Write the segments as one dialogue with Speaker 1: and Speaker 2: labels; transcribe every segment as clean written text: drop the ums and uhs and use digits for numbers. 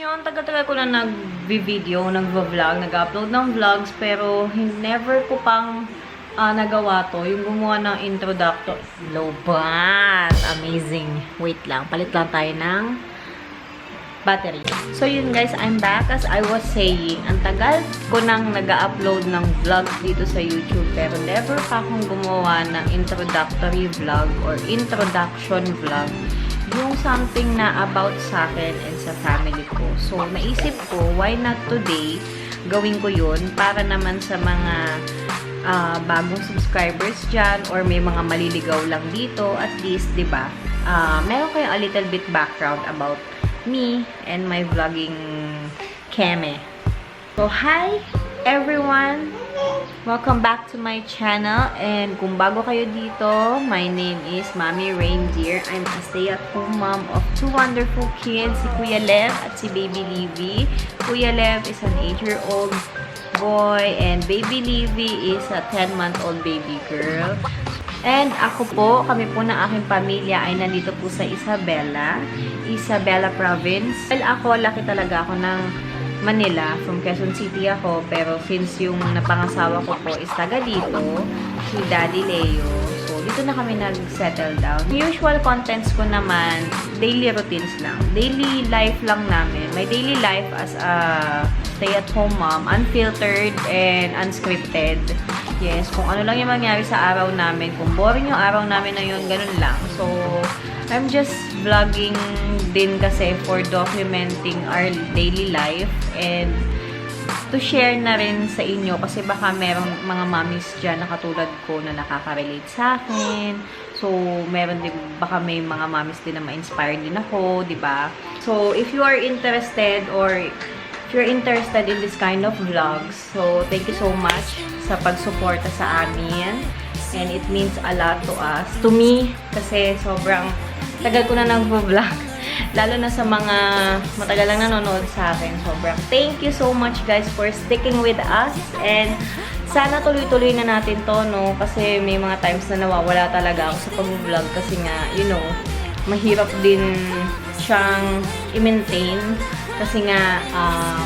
Speaker 1: Yun, tagal-tagal ko na nag-video, nag-vlog, nag-upload ng vlogs, pero never ko pang nagawa to. Yung gumawa ng introductor. Lobat! Amazing. Wait lang, palit lang tayo ng battery. So yun guys, I'm back. As I was saying, ang tagal ko nang nag-upload ng vlogs dito sa YouTube, pero never pa akong gumawa ng introductory vlog or introduction vlog. Yung something na about sa akin and sa family ko. So, naisip ko, why not today, gawin ko yun para naman sa mga bagong subscribers dyan or may mga maliligaw lang dito, at least, diba, meron kayong a little bit background about me and my vlogging keme. So, hi everyone! Welcome back to my channel, and kung bago kayo dito, my name is Mommy Reindeer. I'm a stay-at-home mom of two wonderful kids, si Kuya Lev at si Baby Livy. Kuya Lev is an 8-year-old boy and Baby Livy is a 10-month-old baby girl. And ako po, kami po ng aking pamilya ay nandito po sa Isabela Province. Well, ako, laki talaga ako ng Manila, from Quezon City ako, pero since yung napangasawa ko po is taga dito, si Daddy Leo, so dito na kami nag-settle down. Usual contents ko naman, daily routines lang. Daily life lang namin. My daily life as a stay-at-home mom, unfiltered and unscripted. Yes, kung ano lang yung mangyari sa araw namin. Kung boring yung araw namin na yun, ganun lang. So, I'm just vlogging din kasi for documenting our daily life and to share na rin sa inyo kasi baka merong mga mommies dyan na katulad ko na nakaka-relate sa akin. So, meron din, baka may mga mommies din na ma-inspire din ako, di ba? So, if you are interested or if you're interested in this kind of vlogs, so thank you so much sa pagsuporta sa amin. And it means a lot to us. To me, kasi sobrang tagal ko na nag-vlog. Lalo na sa mga matagal lang nanonood sa akin. Sobrang thank you so much guys for sticking with us. And sana tuloy-tuloy na natin to, no? Kasi may mga times na nawawala talaga ako sa pag-vlog. Kasi nga, you know, mahirap din siyang i-maintain. Kasi nga,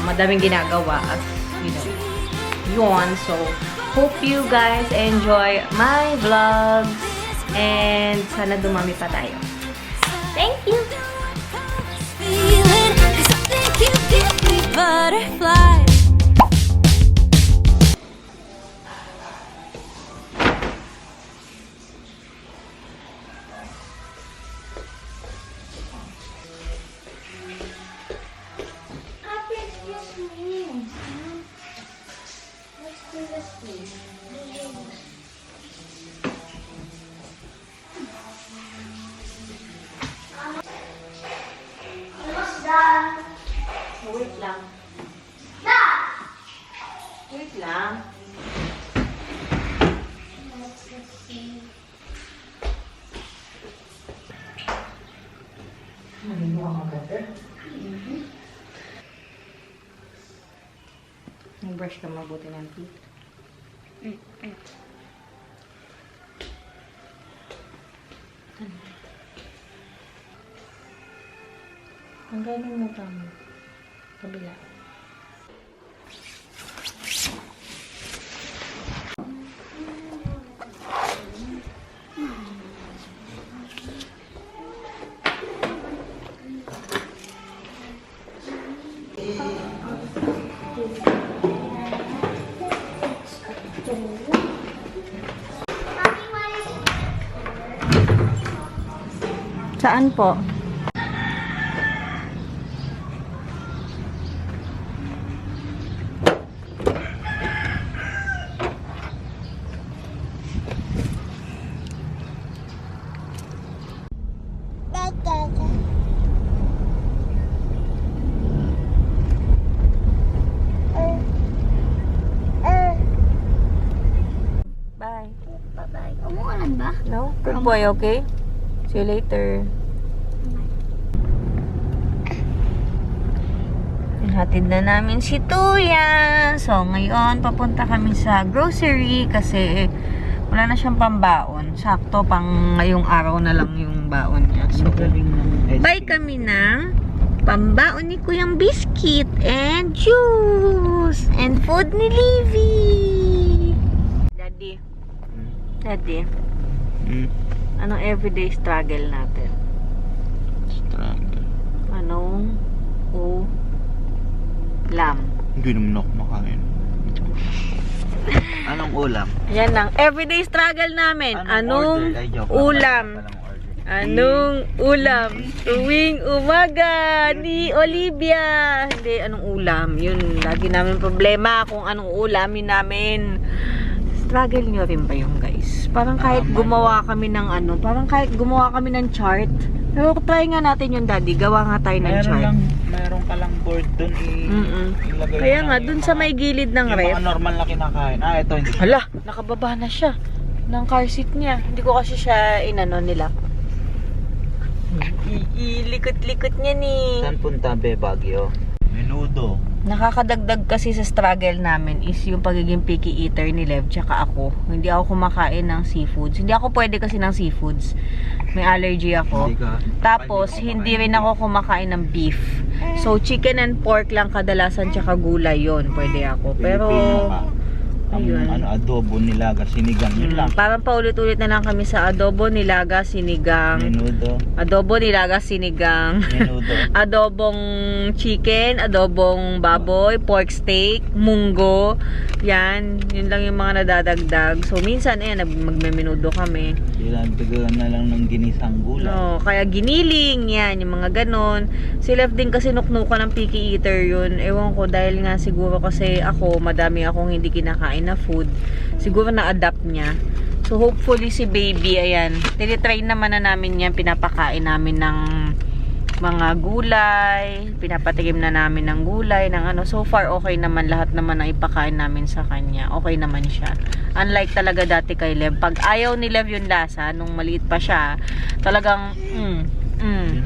Speaker 1: madaming ginagawa. At, you know, yun. So, hope you guys enjoy my vlogs. And sana dumami pa tayo. Thank you! Feeling, 'cause I think you give me butterflies. Excuse me. Let's do this, please. Wait lang. Wait lang. Nalimuha ka butter? Nag-brush ka mabuti ng teeth. Ang galing mo pa mo. Kabila. Saan po? Bye.
Speaker 2: Bye-bye. Umuulan ba?
Speaker 1: No? Good boy, okay? See you later. Hatid na namin si Tuya. So, ngayon, papunta kami sa grocery kasi wala na siyang pambaon. Sakto, pang ngayong araw na lang yung baon niya. So, bye kami na. Pambaon ni Kuyang biscuit and juice and food ni Livy. Daddy, anong everyday struggle natin?
Speaker 3: Struggle.
Speaker 1: Anong ulam?
Speaker 3: Hindi naman ako makain. Anong ulam?
Speaker 1: Yan lang. Everyday struggle namin. Anong
Speaker 3: order? Ay, joke lang.
Speaker 1: ulam?
Speaker 3: Walang order.
Speaker 1: Anong ulam? Tuwing umaga ni Olivia. Hindi, anong ulam? Yun, lagi namin problema kung anong ulamin namin. Struggle nyo rin ba yung guys? Parang kahit gumawa kami ng chart. Pero try nga natin yung daddy. Gawa nga tayo ng chart.
Speaker 3: Meron ka lang board dun ilagay.
Speaker 1: Kaya nga, dun sa may gilid ng
Speaker 3: yung
Speaker 1: ref.
Speaker 3: mga normal na kinakain. Ito hindi.
Speaker 1: Hala, nakababa na siya ng car seat niya. Hindi ko kasi siya inano nila. Ilikot-likot niya ni.
Speaker 3: Saan punta be Baguio? Menudo.
Speaker 1: Nakakadagdag kasi sa struggle namin is yung pagiging picky eater ni Lev tsaka ako. Hindi ako kumakain ng seafoods. Hindi ako pwede kasi ng seafoods. May allergy ako. Tapos, hindi rin ako kumakain ng beef. So, chicken and pork lang kadalasan tsaka gulay yon pwede ako. Pero, ayun.
Speaker 3: Adobo, nilaga, sinigang, yun lang.
Speaker 1: Parang paulit-ulit na lang kami sa adobo, nilaga, sinigang.
Speaker 3: Menudo.
Speaker 1: Adobo, nilaga, sinigang.
Speaker 3: Menudo.
Speaker 1: Adobong chicken, adobong baboy, pork steak, munggo. Yan, yun lang yung mga nadadagdag. So, minsan, magmemenudo kami.
Speaker 3: Dinagdagan na lang ng ginisang gulay.
Speaker 1: No, kaya giniling, yan, yung mga ganon. Si Lev din kasi nuknukan ng picky eater yun. Ewan ko, dahil nga siguro kasi ako, madami akong hindi kinakain na food. Siguro na-adapt niya. So, hopefully si baby, ayan, tinitry naman na namin yan, pinapakain namin ng mga gulay, pinapatikim na namin ng gulay, ng ano. So far, okay naman, lahat naman na ipakain namin sa kanya. Okay naman siya. Unlike talaga dati kay Lev. Pag ayaw ni Lev yung lasa, nung maliit pa siya, talagang,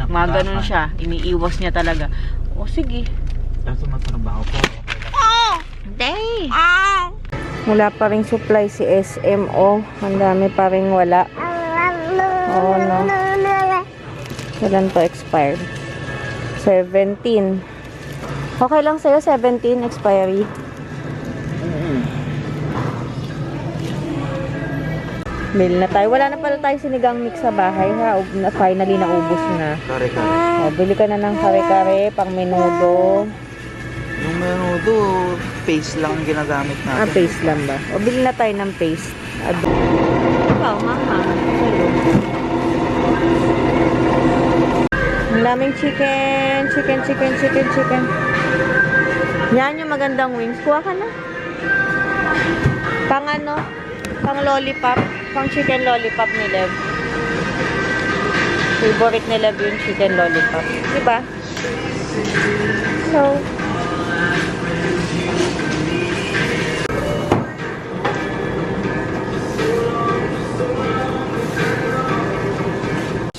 Speaker 1: mga ganun siya. Iniiwas niya talaga. O, sige.
Speaker 3: Kaso matrabaho ko.
Speaker 1: Day! Wala pa rin supply si SMO. Ang dami pa rin wala. Oo, no. Kailan to expired? 17. Okay lang sa'yo, 17 expiry. Mail na tayo. Wala na pala tayo sinigang mix sa bahay, ha? Finally, naubos na.
Speaker 3: Kare-kare.
Speaker 1: O, bili ka na ng kare-kare, pang menudo.
Speaker 3: Yung menudo, paste lang ang ginagamit natin.
Speaker 1: Paste lang ba? O, bili na tayo ng paste. Ikaw, mama. Ang daming chicken. Yan yung magandang wings. Kuha ka na. Pang ano? Pang lollipop. Pang chicken lollipop ni Lev. Favorite ni Lev yung chicken lollipop. Diba? So,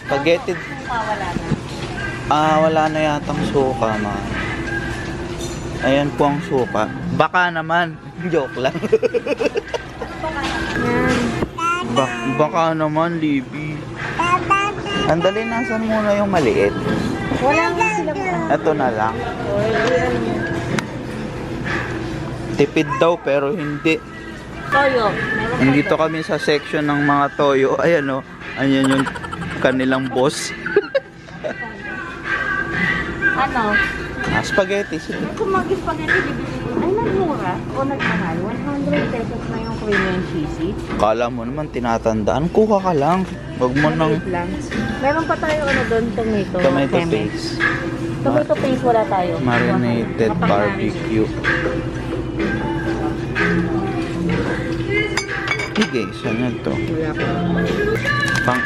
Speaker 3: spaghetti. Wala na yatang suka, ma. Ayan po ang suka. Baka naman. Joke lang. Baka naman, Libby. Andali, nasan muna yung maliit?
Speaker 1: wala nga sila po.
Speaker 3: Ito na lang. Tipid daw pero hindi.
Speaker 1: Toyo.
Speaker 3: Nandito kami sa section ng mga toyo. Ayan o. Ayan yung kanilang boss.
Speaker 2: Ano?
Speaker 3: Spaghetti. Sige.
Speaker 1: Kung mag-spaghetti, bibili ko. Ay, nagmura o nagmahal. 100 pesos na yung creamy and cheesy.
Speaker 3: Kala mo naman tinatandaan. Kuha ka lang. Huwag mo nang
Speaker 1: Wait lang. Meron pa tayo ano doon, tomato
Speaker 3: tomato paste.
Speaker 1: Tomato paste wala tayo.
Speaker 3: Marinated barbecue. Sige, saan na to?
Speaker 1: Wala pa.
Speaker 3: Pang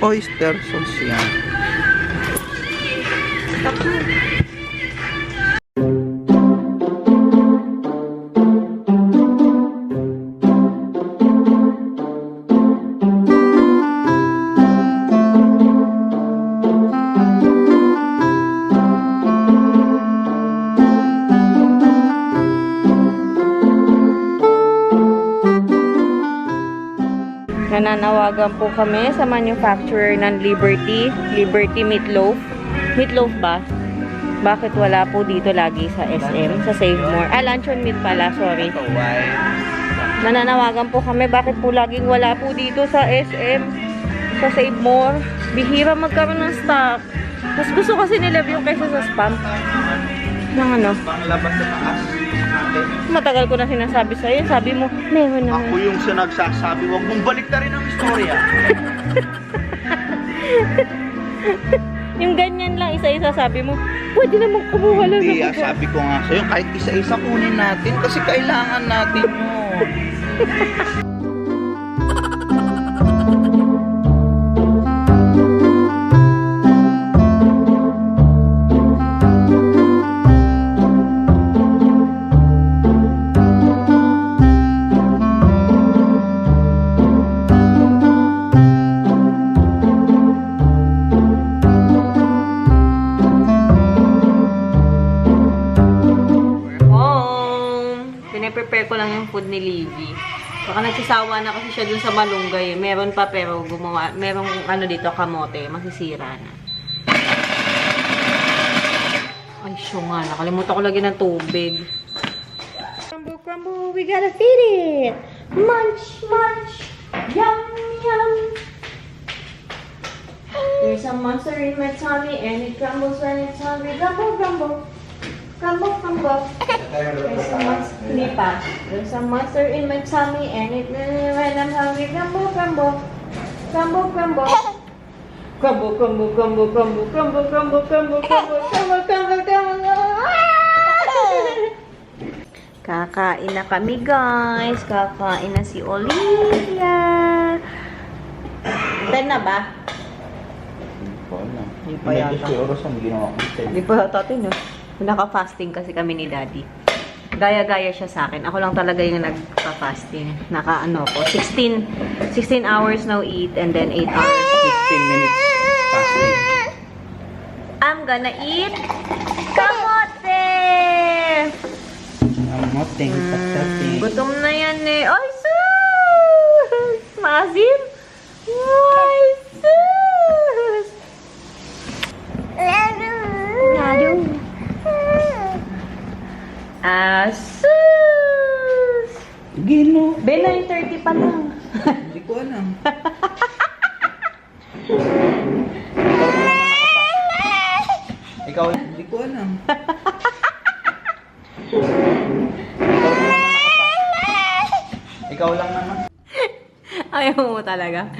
Speaker 3: oyster sauce yan.
Speaker 1: Nananawagan po kami sa manufacturer ng Liberty Meatloaf. Meatloaf ba? Bakit wala po dito lagi sa SM? Sa Save More? Ah, lunch on meat pala. Sorry.
Speaker 3: Ito, why?
Speaker 1: Nananawagan po kami. Bakit po laging wala po dito sa SM? Sa Save More? Bihira magkaroon ng stock. Mas gusto kasi nila yung kaysa sa spam. Ng ano?
Speaker 3: Panglabas sa taas.
Speaker 1: Matagal ko na sinasabi sa'yo. Sabi mo, meron na.
Speaker 3: Ako yung nagsasabi, huwag mong balik na rin ang istorya.
Speaker 1: Yung ganyan lang, isa-isa sabi mo, pwede naman kumuha lang
Speaker 3: Hindi,
Speaker 1: sa baba.
Speaker 3: sabi ko nga sa'yo, kahit isa-isa kunin natin kasi kailangan natin yun.
Speaker 1: Pine-prepare ko lang yung food ni Livy. Baka nagsasawa na kasi siya dun sa malunggay. Meron pa pero gumawa, merong ano dito, kamote. Masisira na. Ay, siyo nga. Nakalimutan ko lagi ng tubig. Crumble, crumble. We gotta feed it. Munch, munch. Yum, yum. There's a monster in my tummy and it crumbles when it's hungry. Grumble, grumble. Crumble, crumble. Hindi pa. There's a monster in my tummy and it when I'm hungry. Crumble, crumble. Crumble, crumble. Crumble, crumble, crumble, crumble, crumble, crumble, crumble, crumble, crumble, crumble, crumble. Kakain na kami, guys. Kakain na si Olivia. 10 na ba?
Speaker 3: Hindi
Speaker 1: pa yata.
Speaker 3: Medyo si Orosan, ginawa ko.
Speaker 1: Hindi pa yata no? Naka-fasting kasi kami ni Daddy. Gaya-gaya siya sa akin. Ako lang talaga yung nagpa-fasting. Naka-ano ko. 16 hours no eat and then 8 hours.
Speaker 3: 15 minutes fasting.
Speaker 1: I'm gonna eat kamote!
Speaker 3: Kamoting, patating.
Speaker 1: Gutom na yan eh. Ay, sus! Maasim? Ay, sus! Lalo. Sus!
Speaker 3: Gino.
Speaker 1: Ben, 9:30 pa lang.
Speaker 3: Hindi ko alam. Ikaw, hindi ko alam. Ikaw lang naman.
Speaker 1: Ayaw mo talaga.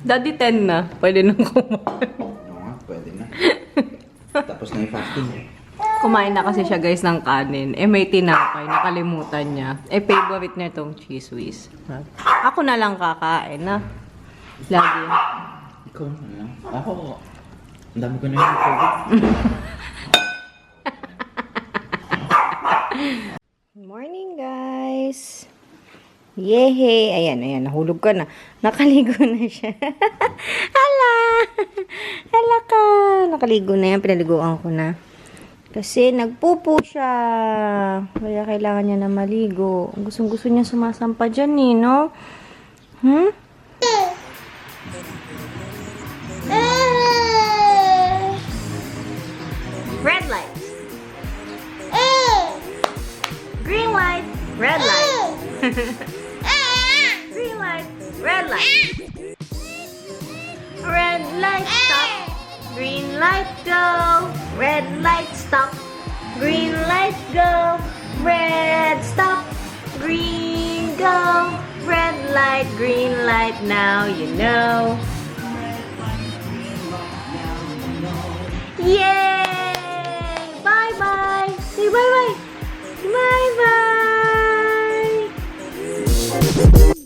Speaker 1: Daddy 10 na. Pwede nang kumain.
Speaker 3: Oo nga, pwede na. Tapos na yung fasting.
Speaker 1: Kumain na kasi siya guys ng kanin. Eh may tinapay. Nakalimutan niya. Eh favorite niya itong cheese whiz. Ako na lang kakain na. Lagi.
Speaker 3: Ikaw na lang. Ako, ang dami ko na yung COVID.
Speaker 1: Morning guys. Yehey! Ayan, ayan. Nahulog ka na. Nakaligo na siya. Hala! Hala ka! Nakaligo na yan. Pinaliguan ko na. Kasi nagpupo siya. Kaya kailangan niya na maligo. Gustong-gusto niya sumasampa dyan eh, no? Hmm? Red light. Green light. Red light. Green light. Red light. Red light, stop. Green light, go. Red light, stop. Green light, go. Red, stop. Green, go. Red light, green light, now you know. Yay! Bye-bye. Say bye-bye. Bye-bye.